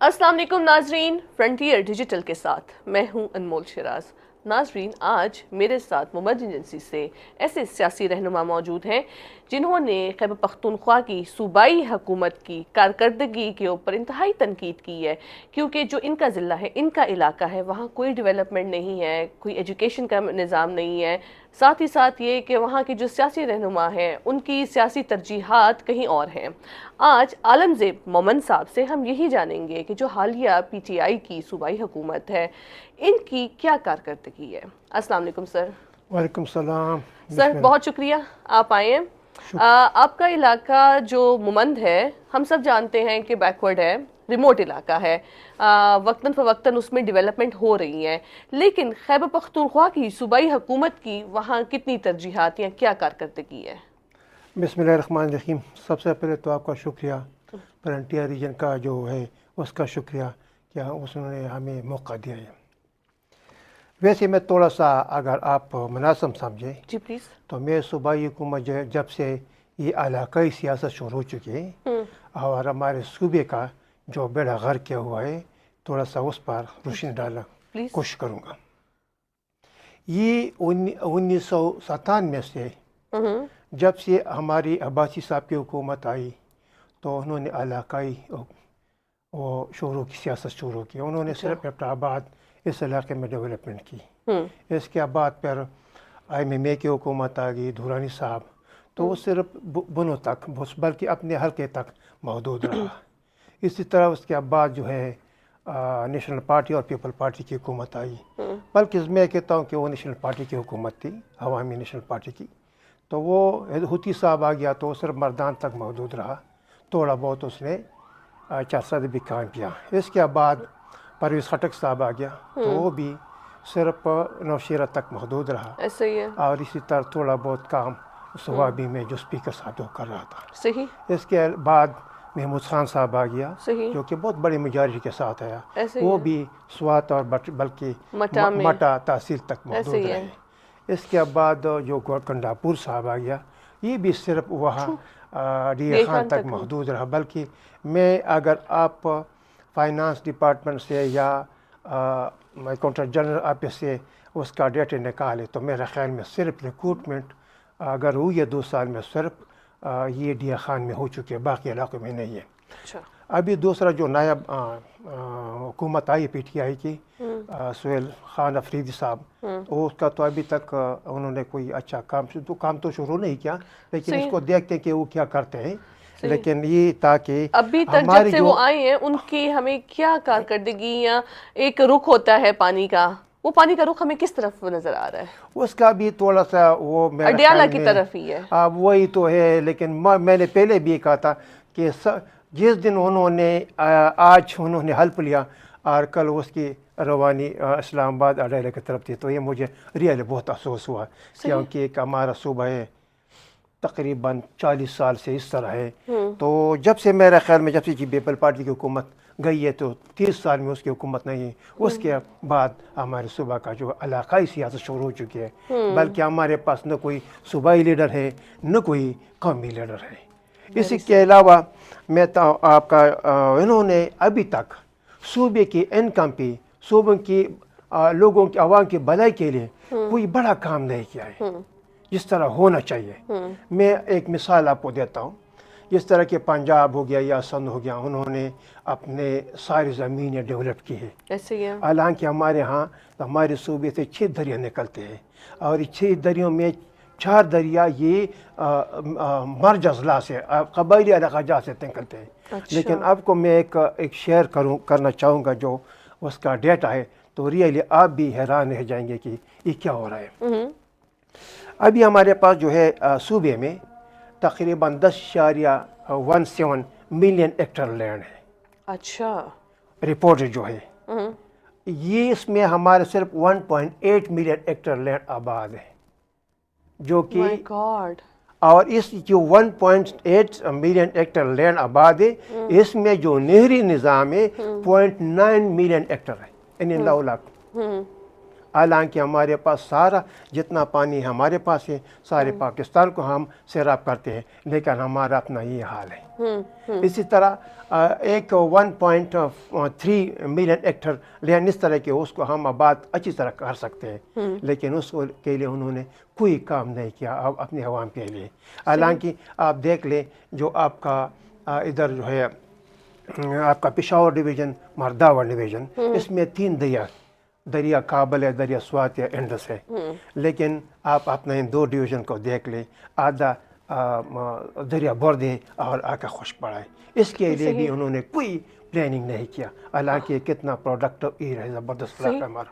अस्सलाम वालेकुम नाजरीन, फ्रंटियर डिजिटल के साथ मैं हूं अनमोल शिराज। नाजरीन, आज मेरे साथ मुमद एजेंसी से ऐसे सियासी रहनुमा मौजूद हैं जिन्होंने खैबर पख्तूनख्वा की सूबाई हुकूमत की कारकर्दगी के ऊपर इंतहाई तनकीद की है, क्योंकि जो इनका ज़िला है, इनका इलाका है, वहाँ कोई डेवलपमेंट नहीं है, कोई एजुकेशन का निज़ाम नहीं है। साथ ही साथ ये कि वहाँ की जो सियासी रहनुमा हैं उनकी सियासी तरजीहात कहीं और हैं। आज आलमज़ेब मोमन साहब से हम यही जानेंगे कि जो हालिया PTI की सूबाई हुकूमत है, इनकी क्या कारकर्दगी है। अस्सलाम वालेकुम सर। वालेकुम सलाम। सर बहुत शुक्रिया आप आए हैं। आपका इलाका जो मुमंद है, हम सब जानते हैं कि बैकवर्ड है, रिमोट इलाका है, वक्तन फ़वक्तन उसमें डेवलपमेंट हो रही है, लेकिन खैबर पख्तूनख्वा की सूबाई हुकूमत की वहाँ कितनी तरजीहात या क्या कारकर्दगी है? बिस्मिल्लाहिर्रहमानिर्रहीम। सबसे पहले तो आपका शुक्रिया, फ्रंटियर रीजन का जो है उसका शुक्रिया कि उसने हमें मौका दिया है। वैसे मैं थोड़ा सा अगर आप मुनासिब समझें जी प्लीज़। तो मैं सूबाई हुकूमत जब से ये इलाकाई सियासत शुरू हो चुकी है और हमारे सूबे का जो बेड़ा गर्क किया हुआ है, थोड़ा सा उस पर रोशनी डालना कोशिश करूँगा। ये 1997 से जब से हमारी अब्बासी साहब की हुकूमत आई तो उन्होंने इलाकाई वो शुरू की सियासत शुरू की। उन्होंने सिर्फ एबटाबाद इस इलाके में डेवलपमेंट की। इसके बाद फिर IMMA की हुकूमत आ गई, दुरानी साहब, तो वो सिर्फ बुनो तक बल्कि अपने हल्के तक महदूद रहा। इसी तरह उसके बाद जो है नेशनल पार्टी और पीपल पार्टी की हुकूमत आई, बल्कि मैं कहता हूँ कि वो नेशनल पार्टी की हुकूमत थी, अवामी नेशनल पार्टी की। तो वो हुती साहब आ गया तो वो सिर्फ मर्दान तक महदूद रहा, थोड़ा बहुत उसने 4 साल भी काम किया। इसके बाद परवेज़ खटक साहब आ गया तो वो भी सिर्फ नौशेरा तक महदूद रहा। ऐसा ही है। और इसी तरह थोड़ा बहुत काम सुवाबी में जो स्पीकर साहब वो कर रहा था। सही। इसके बाद महमूद खान साहब आ गया, सही। जो कि बहुत बड़ी मेजॉरिटी के साथ आया। ऐसे ही वो है। भी स्वात और बल्कि मटा तहसील तक ऐसे महदूद ही है। रहे। इसके बाद जो गोरकंडापुर साहब आ गया, ये भी सिर्फ वहाँ डी खान तक महदूद रहा। बल्कि मैं अगर आप फाइनेंस डिपार्टमेंट से या अकाउंटेंट जनरल ऑफिस से उसका डेटा निकाले तो मेरे ख्याल में सिर्फ रिक्रूटमेंट अगर हुई है 2 साल में सिर्फ ये डी खान में हो चुके हैं, बाकी इलाकों में नहीं है। अच्छा। अभी दूसरा जो नायब हुकूमत आई PTI की, सुहेल खान अफरीदी साहब, उसका तो अभी तक उन्होंने कोई अच्छा काम तो शुरू नहीं किया, लेकिन इसको देखते हैं कि वो क्या करते हैं। लेकिन ये ताकि अभी तक जब से वो आए हैं उनकी हमें क्या कारकर्दगी या एक रुख होता है पानी का, वो पानी का रुख हमें किस तरफ नजर आ रहा है? उसका भी थोड़ा सा वो अडियाला की तरफ ही है। वही तो है, लेकिन मैंने पहले भी कहा था कि जिस दिन उन्होंने आज उन्होंने हल्फ लिया और कल उसकी रवानी इस्लामाबाद अडियाला की तरफ थी, तो ये मुझे रियली बहुत अफसोस हुआ, क्योंकि एक हमारा सूबा है तकरीबन 40 साल से इस तरह है। तो जब से मेरे ख्याल में जब से पीपल पार्टी की हुकूमत गई है तो 30 साल में उसकी हुकूमत नहीं है। उसके बाद हमारे सूबा का जो इलाकाई सियासत शुरू हो चुकी है, बल्कि हमारे पास न कोई सूबाई लीडर है न कोई कौमी लीडर है। इसी के अलावा मैं तो आपका इन्होंने अभी तक सूबे की इनकम पे, सूबे की लोगों की आवाम की भलाई के लिए कोई बड़ा काम नहीं किया है जिस तरह होना चाहिए। मैं एक मिसाल आपको देता हूँ, जिस तरह के पंजाब हो गया या सिंध हो गया, उन्होंने अपने सारी ज़मीनें डेवलप की है। ऐसे ही है। हालांकि हमारे यहाँ तो हमारे सूबे से 6 दरिया निकलते हैं और 6 दरियों में 4 दरिया ये मर्ज अजला से कबायली इलाका से निकलते हैं। अच्छा। लेकिन आपको मैं एक शेयर करना चाहूँगा जो उसका डेटा है, तो रियली आप भी हैरान रह जाएंगे कि ये क्या हो रहा है। अभी हमारे पास जो है सूबे में तकरीबन 10.17 मिलियन हेक्टेयर लैंड है। अच्छा। रिपोर्ट जो है ये, इसमें हमारे सिर्फ 1.8 मिलियन हेक्टेयर लैंड आबाद है, जो कि और इस जो 1.8 मिलियन हेक्टेयर लैंड आबाद है, इसमें जो नहरी निज़ाम है 0.9 मिलियन हेक्टेयर है, यानी 9 लाख। حالانکہ ہمارے پاس سارا جتنا پانی ہمارے پاس ہے سارے پاکستان کو ہم سیراب کرتے ہیں، لیکن ہمارا اپنا یہ حال ہے۔ اسی طرح ایک 1.3 ملین ایکٹر لینڈ اس طرح کے اس کو ہم آباد اچھی طرح کر سکتے ہیں، لیکن اس کے لیے انہوں نے کوئی کام نہیں کیا اپنے عوام کے لیے۔ حالانکہ آپ دیکھ لیں جو آپ کا ادھر جو ہے آپ کا پشاور ڈویژن، مرداور ڈویژن، اس میں 3 دریا کابل ہے، دریا سوات ہے، انڈس ہے، لیکن آپ اپنا ان 2 ڈویژن کو دیکھ لیں، آدھا دریا برد ہے اور آکا خشک پڑا ہے۔ اس کے لیے بھی انہوں نے کوئی پلاننگ نہیں کیا، حالانکہ کتنا پروڈکٹیو ایریا ہے، زبردست علاقہ ہمارا۔